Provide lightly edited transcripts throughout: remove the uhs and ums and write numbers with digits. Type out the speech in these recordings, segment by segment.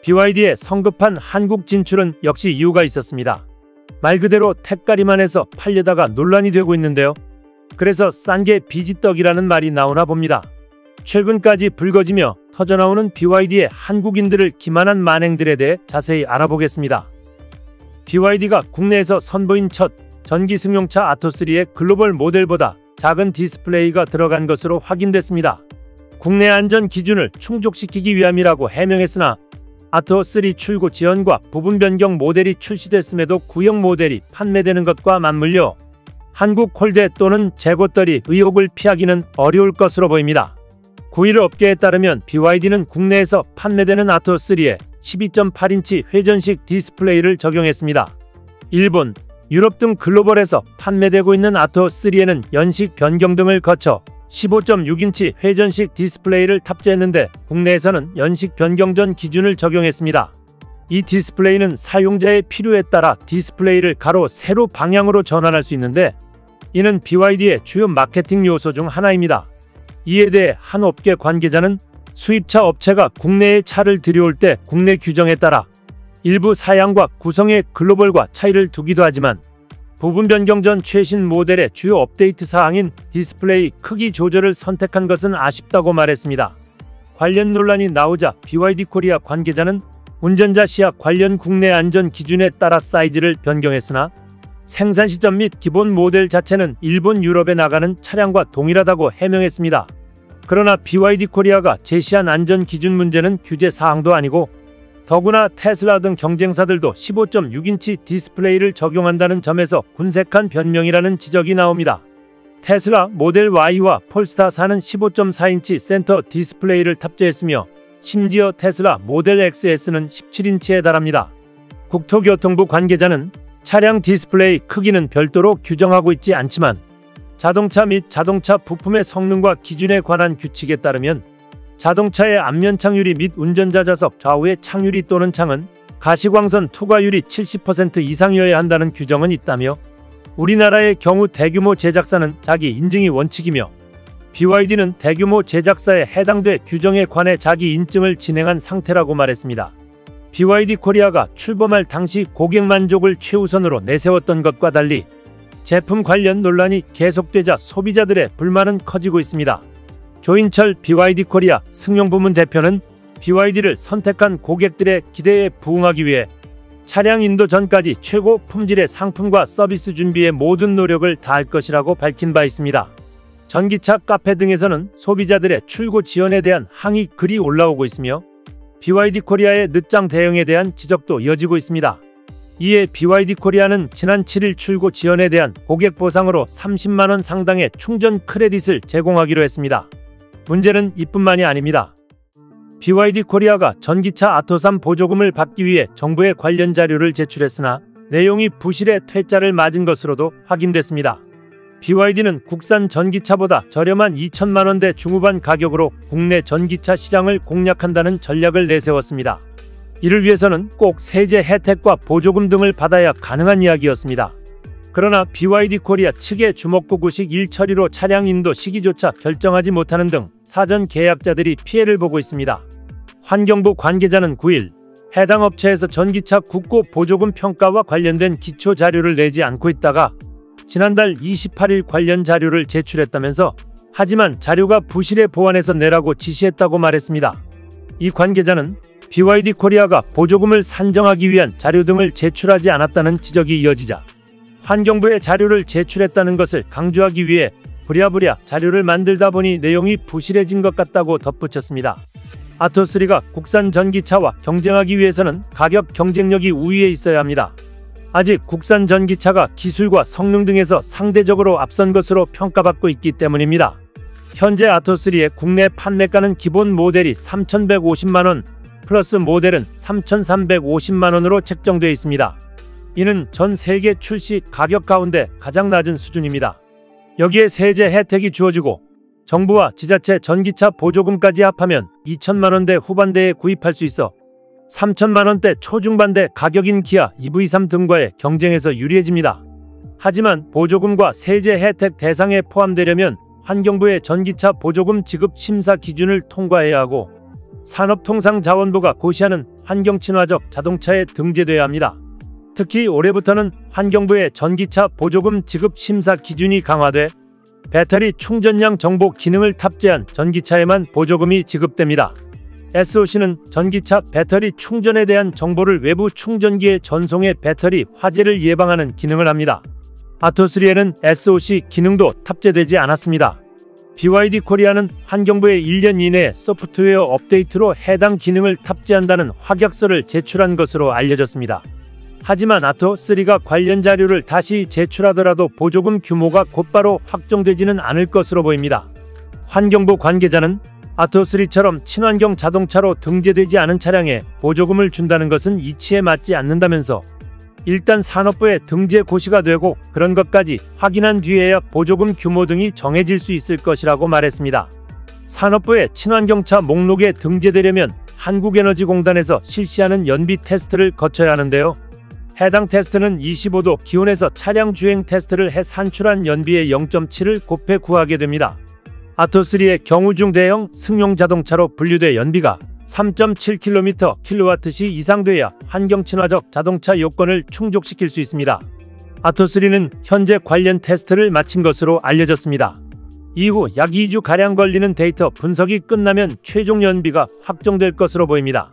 BYD의 성급한 한국 진출은 역시 이유가 있었습니다. 말 그대로 택가리만 해서 팔려다가 논란이 되고 있는데요. 그래서 싼 게 비지떡이라는 말이 나오나 봅니다. 최근까지 불거지며 터져나오는 BYD의 한국인들을 기만한 만행들에 대해 자세히 알아보겠습니다. BYD가 국내에서 선보인 첫 전기 승용차 아토3의 글로벌 모델보다 작은 디스플레이가 들어간 것으로 확인됐습니다. 국내 안전 기준을 충족시키기 위함이라고 해명했으나 아토3 출고 지연과 부분 변경 모델이 출시됐음에도 구형 모델이 판매되는 것과 맞물려 한국 홀대 또는 재고떨이 의혹을 피하기는 어려울 것으로 보입니다. 9일 업계에 따르면 BYD는 국내에서 판매되는 아토3에 12.8인치 회전식 디스플레이를 적용했습니다. 일본, 유럽 등 글로벌에서 판매되고 있는 아토3에는 연식 변경 등을 거쳐 15.6인치 회전식 디스플레이를 탑재했는데 국내에서는 연식 변경 전 기준을 적용했습니다. 이 디스플레이는 사용자의 필요에 따라 디스플레이를 가로, 세로 방향으로 전환할 수 있는데 이는 BYD의 주요 마케팅 요소 중 하나입니다. 이에 대해 한 업계 관계자는 수입차 업체가 국내에 차를 들여올 때 국내 규정에 따라 일부 사양과 구성의 글로벌과 차이를 두기도 하지만 부분 변경 전 최신 모델의 주요 업데이트 사항인 디스플레이 크기 조절을 선택한 것은 아쉽다고 말했습니다. 관련 논란이 나오자 BYD 코리아 관계자는 운전자 시야 관련 국내 안전 기준에 따라 사이즈를 변경했으나 생산 시점 및 기본 모델 자체는 일본, 유럽에 나가는 차량과 동일하다고 해명했습니다. 그러나 BYD 코리아가 제시한 안전 기준 문제는 규제 사항도 아니고 더구나 테슬라 등 경쟁사들도 15.6인치 디스플레이를 적용한다는 점에서 군색한 변명이라는 지적이 나옵니다. 테슬라 모델 Y와 폴스타 4는 15.4인치 센터 디스플레이를 탑재했으며 심지어 테슬라 모델 XS는 17인치에 달합니다. 국토교통부 관계자는 차량 디스플레이 크기는 별도로 규정하고 있지 않지만 자동차 및 자동차 부품의 성능과 기준에 관한 규칙에 따르면 자동차의 앞면 창유리 및 운전자 좌석 좌우의 창유리 또는 창은 가시광선 투과율이 70% 이상이어야 한다는 규정은 있다며 우리나라의 경우 대규모 제작사는 자기 인증이 원칙이며 BYD는 대규모 제작사에 해당돼 규정에 관해 자기 인증을 진행한 상태라고 말했습니다. BYD 코리아가 출범할 당시 고객 만족을 최우선으로 내세웠던 것과 달리 제품 관련 논란이 계속되자 소비자들의 불만은 커지고 있습니다. 조인철 BYD 코리아 승용부문 대표는 BYD를 선택한 고객들의 기대에 부응하기 위해 차량 인도 전까지 최고 품질의 상품과 서비스 준비에 모든 노력을 다할 것이라고 밝힌 바 있습니다. 전기차 카페 등에서는 소비자들의 출고 지연에 대한 항의 글이 올라오고 있으며 BYD 코리아의 늦장 대응에 대한 지적도 이어지고 있습니다. 이에 BYD 코리아는 지난 7일 출고 지연에 대한 고객 보상으로 30만원 상당의 충전 크레딧을 제공하기로 했습니다. 문제는 이뿐만이 아닙니다. BYD 코리아가 전기차 아토3 보조금을 받기 위해 정부에 관련 자료를 제출했으나 내용이 부실해 퇴짜를 맞은 것으로도 확인됐습니다. BYD는 국산 전기차보다 저렴한 2천만원대 중후반 가격으로 국내 전기차 시장을 공략한다는 전략을 내세웠습니다. 이를 위해서는 꼭 세제 혜택과 보조금 등을 받아야 가능한 이야기였습니다. 그러나 BYD 코리아 측의 주먹구구식 일처리로 차량 인도 시기조차 결정하지 못하는 등 사전 계약자들이 피해를 보고 있습니다. 환경부 관계자는 9일 해당 업체에서 전기차 국고 보조금 평가와 관련된 기초 자료를 내지 않고 있다가 지난달 28일 관련 자료를 제출했다면서 하지만 자료가 부실해 보완해서 내라고 지시했다고 말했습니다. 이 관계자는 BYD 코리아가 보조금을 산정하기 위한 자료 등을 제출하지 않았다는 지적이 이어지자 환경부에 자료를 제출했다는 것을 강조하기 위해 부랴부랴 자료를 만들다 보니 내용이 부실해진 것 같다고 덧붙였습니다. 아토3가 국산 전기차와 경쟁하기 위해서는 가격 경쟁력이 우위에 있어야 합니다. 아직 국산 전기차가 기술과 성능 등에서 상대적으로 앞선 것으로 평가받고 있기 때문입니다. 현재 아토3의 국내 판매가는 기본 모델이 3,150만원, 플러스 모델은 3,350만원으로 책정되어 있습니다. 이는 전 세계 출시 가격 가운데 가장 낮은 수준입니다. 여기에 세제 혜택이 주어지고 정부와 지자체 전기차 보조금까지 합하면 2천만원대 후반대에 구입할 수 있어 3천만원대 초중반대 가격인 기아 EV3 등과의 경쟁에서 유리해집니다. 하지만 보조금과 세제 혜택 대상에 포함되려면 환경부의 전기차 보조금 지급 심사 기준을 통과해야 하고 산업통상자원부가 고시하는 환경친화적 자동차에 등재돼야 합니다. 특히 올해부터는 환경부의 전기차 보조금 지급 심사 기준이 강화돼 배터리 충전량 정보 기능을 탑재한 전기차에만 보조금이 지급됩니다. SOC는 전기차 배터리 충전에 대한 정보를 외부 충전기에 전송해 배터리 화재를 예방하는 기능을 합니다. 아토3에는 SOC 기능도 탑재되지 않았습니다. BYD 코리아는 환경부에 1년 이내에 소프트웨어 업데이트로 해당 기능을 탑재한다는 확약서를 제출한 것으로 알려졌습니다. 하지만 아토3가 관련 자료를 다시 제출하더라도 보조금 규모가 곧바로 확정되지는 않을 것으로 보입니다. 환경부 관계자는 아토3처럼 친환경 자동차로 등재되지 않은 차량에 보조금을 준다는 것은 이치에 맞지 않는다면서 일단 산업부에 등재 고시가 되고 그런 것까지 확인한 뒤에야 보조금 규모 등이 정해질 수 있을 것이라고 말했습니다. 산업부의 친환경차 목록에 등재되려면 한국에너지공단에서 실시하는 연비 테스트를 거쳐야 하는데요. 해당 테스트는 25도 기온에서 차량 주행 테스트를 해 산출한 연비의 0.7을 곱해 구하게 됩니다. 아토3의 경우 중 대형 승용 자동차로 분류돼 연비가 3.7km/kWh 이상 돼야 환경친화적 자동차 요건을 충족시킬 수 있습니다. 아토3는 현재 관련 테스트를 마친 것으로 알려졌습니다. 이후 약 2주가량 걸리는 데이터 분석이 끝나면 최종 연비가 확정될 것으로 보입니다.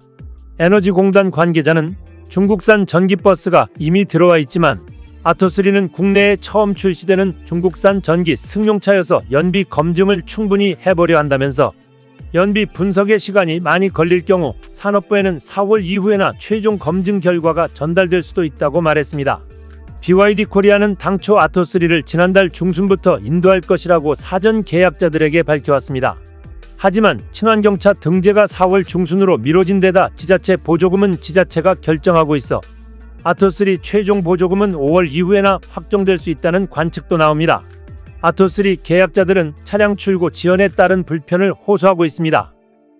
에너지공단 관계자는 중국산 전기버스가 이미 들어와 있지만 아토3는 국내에 처음 출시되는 중국산 전기 승용차여서 연비 검증을 충분히 해보려 한다면서 연비 분석의 시간이 많이 걸릴 경우 산업부에는 4월 이후에나 최종 검증 결과가 전달될 수도 있다고 말했습니다. BYD 코리아는 당초 아토3를 지난달 중순부터 인도할 것이라고 사전 계약자들에게 밝혀왔습니다. 하지만 친환경차 등재가 4월 중순으로 미뤄진 데다 지자체 보조금은 지자체가 결정하고 있어 아토3 최종 보조금은 5월 이후에나 확정될 수 있다는 관측도 나옵니다. 아토3 계약자들은 차량 출고 지연에 따른 불편을 호소하고 있습니다.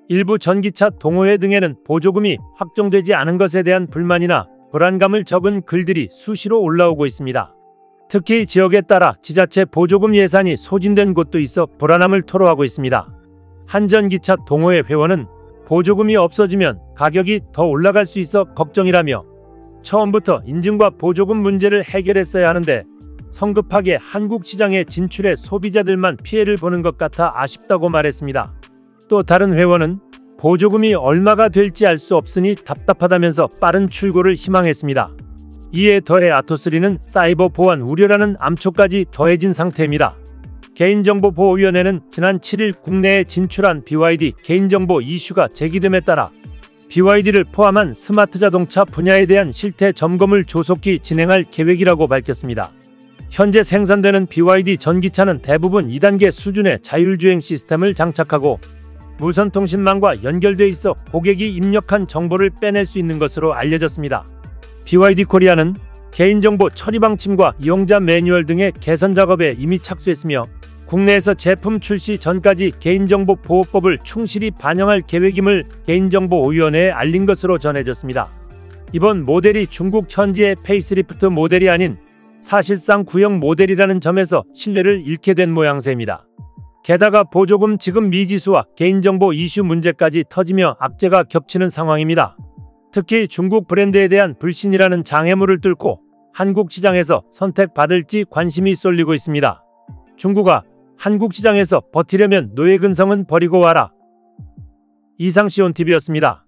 일부 전기차 동호회 등에는 보조금이 확정되지 않은 것에 대한 불만이나 불안감을 적은 글들이 수시로 올라오고 있습니다. 특히 지역에 따라 지자체 보조금 예산이 소진된 곳도 있어 불안함을 토로하고 있습니다. 한 전기차 동호회 회원은 보조금이 없어지면 가격이 더 올라갈 수 있어 걱정이라며 처음부터 인증과 보조금 문제를 해결했어야 하는데 성급하게 한국 시장에 진출해 소비자들만 피해를 보는 것 같아 아쉽다고 말했습니다. 또 다른 회원은 보조금이 얼마가 될지 알 수 없으니 답답하다면서 빠른 출고를 희망했습니다. 이에 더해 아토3는 사이버 보안 우려라는 암초까지 더해진 상태입니다. 개인정보보호위원회는 지난 7일 국내에 진출한 BYD 개인정보 이슈가 제기됨에 따라 BYD를 포함한 스마트 자동차 분야에 대한 실태 점검을 조속히 진행할 계획이라고 밝혔습니다. 현재 생산되는 BYD 전기차는 대부분 2단계 수준의 자율주행 시스템을 장착하고 무선통신망과 연결돼 있어 고객이 입력한 정보를 빼낼 수 있는 것으로 알려졌습니다. BYD 코리아는 개인정보 처리 방침과 이용자 매뉴얼 등의 개선 작업에 이미 착수했으며 국내에서 제품 출시 전까지 개인정보보호법을 충실히 반영할 계획임을 개인정보위원회에 알린 것으로 전해졌습니다. 이번 모델이 중국 현지의 페이스리프트 모델이 아닌 사실상 구형 모델이라는 점에서 신뢰를 잃게 된 모양새입니다. 게다가 보조금 지급 미지수와 개인정보 이슈 문제까지 터지며 악재가 겹치는 상황입니다. 특히 중국 브랜드에 대한 불신이라는 장애물을 뚫고 한국 시장에서 선택받을지 관심이 쏠리고 있습니다. 중국아, 한국 시장에서 버티려면 노예근성은 버리고 와라. 이상 시온TV였습니다.